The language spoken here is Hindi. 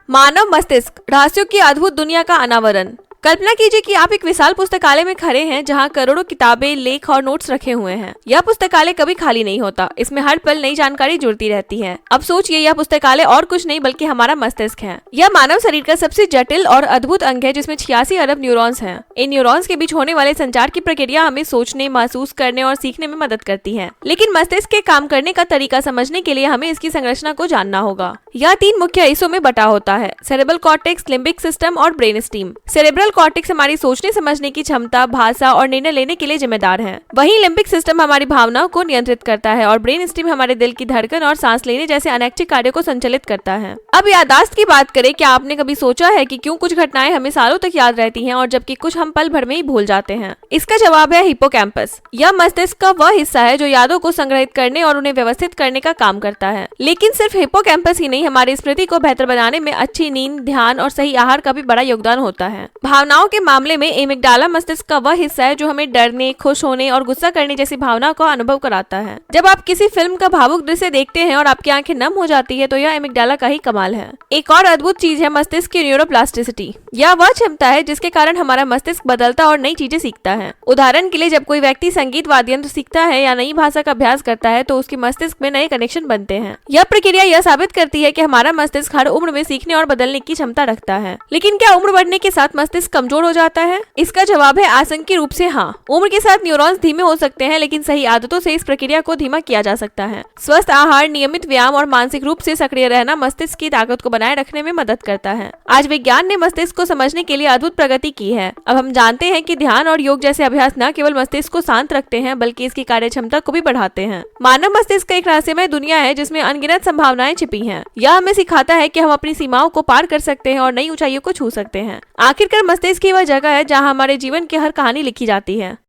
मानव मस्तिष्क, रहस्यों की अद्भुत दुनिया का अनावरण। कल्पना कीजिए कि आप एक विशाल पुस्तकालय में खड़े हैं जहां करोड़ों किताबें, लेख और नोट्स रखे हुए हैं। यह पुस्तकालय कभी खाली नहीं होता, इसमें हर पल नई जानकारी जुड़ती रहती है। अब सोचिए, यह पुस्तकालय और कुछ नहीं बल्कि हमारा मस्तिष्क है। यह मानव शरीर का सबसे जटिल और अद्भुत अंग है जिसमें 86 अरब न्यूरॉन्स हैं। इन न्यूरॉन्स के बीच होने वाले संचार की प्रक्रिया हमें सोचने, महसूस करने और सीखने में मदद करती है। लेकिन मस्तिष्क के काम करने का तरीका समझने के लिए हमें इसकी संरचना को जानना होगा। यह 3 मुख्य हिस्सों में बटा होता है: सेरेब्रल कॉर्टेक्स, लिम्बिक सिस्टम और ब्रेन स्टीम। सेरेब्रल कॉर्टेक्स हमारी सोचने समझने की क्षमता, भाषा और निर्णय लेने के लिए जिम्मेदार है। वहीं लिम्बिक सिस्टम हमारी भावनाओं को नियंत्रित करता है और ब्रेन स्टीम हमारे दिल की धड़कन और सांस लेने जैसे अनैच्छिक कार्यों को संचालित करता है। अब याददाश्त की बात करें, क्या आपने कभी सोचा है कि क्यों कुछ घटनाएं हमें सालों तक याद रहती हैं और जबकि कुछ हम पल भर में ही भूल जाते हैं? इसका जवाब है हिप्पोकैम्पस। यह मस्तिष्क का वह हिस्सा है जो यादों को संग्रहित करने और उन्हें व्यवस्थित करने का काम करता है। लेकिन सिर्फ हिप्पोकैम्पस ही नहीं, हमारी स्मृति को बेहतर बनाने में अच्छी नींद, ध्यान और सही आहार का भी बड़ा योगदान होता है। भावनाओं के मामले में एमिग्डाला मस्तिष्क का वह हिस्सा है जो हमें डरने, खुश होने और गुस्सा करने जैसी भावनाओं का अनुभव कराता है। जब आप किसी फिल्म का भावुक दृश्य देखते हैं और आपकी आंखें नम हो जाती है तो यह एमिग्डाला का ही कमाल है। एक और अद्भुत चीज है मस्तिष्क की न्यूरोप्लास्टिसिटी। यह वह क्षमता है जिसके कारण हमारा मस्तिष्क बदलता और नई चीजें सीखता है। उदाहरण के लिए, जब कोई व्यक्ति संगीत वाद्य यंत्र सीखता है या नई भाषा का अभ्यास करता है तो उसके मस्तिष्क में नए कनेक्शन बनते हैं। यह प्रक्रिया यह साबित करती है कि हमारा मस्तिष्क हर उम्र में सीखने और बदलने की क्षमता रखता है। लेकिन क्या उम्र बढ़ने के साथ मस्तिष्क कमजोर हो जाता है? इसका जवाब है आंशिक रूप से हाँ। उम्र के साथ न्यूरॉन्स धीमे हो सकते हैं, लेकिन सही आदतों से इस प्रक्रिया को धीमा किया जा सकता है। स्वस्थ आहार, नियमित व्यायाम और मानसिक रूप से सक्रिय रहना मस्तिष्क की ताकत को बनाए रखने में मदद करता है। आज विज्ञान ने मस्तिष्क को समझने के लिए अद्भुत प्रगति की है। अब हम जानते हैं कि ध्यान और योग जैसे अभ्यास न केवल मस्तिष्क को शांत रखते हैं बल्कि इसकी कार्य क्षमता को भी बढ़ाते हैं। मानव मस्तिष्क एक रहस्यमय दुनिया है जिसमें अनगिनत संभावनाएं छिपी हैं। यह हमें सिखाता है कि हम अपनी सीमाओं को पार कर सकते हैं और नई ऊंचाइयों को छू सकते हैं। आखिरकार मस्तिष्क ही वह जगह है जहाँ हमारे जीवन की हर कहानी लिखी जाती है।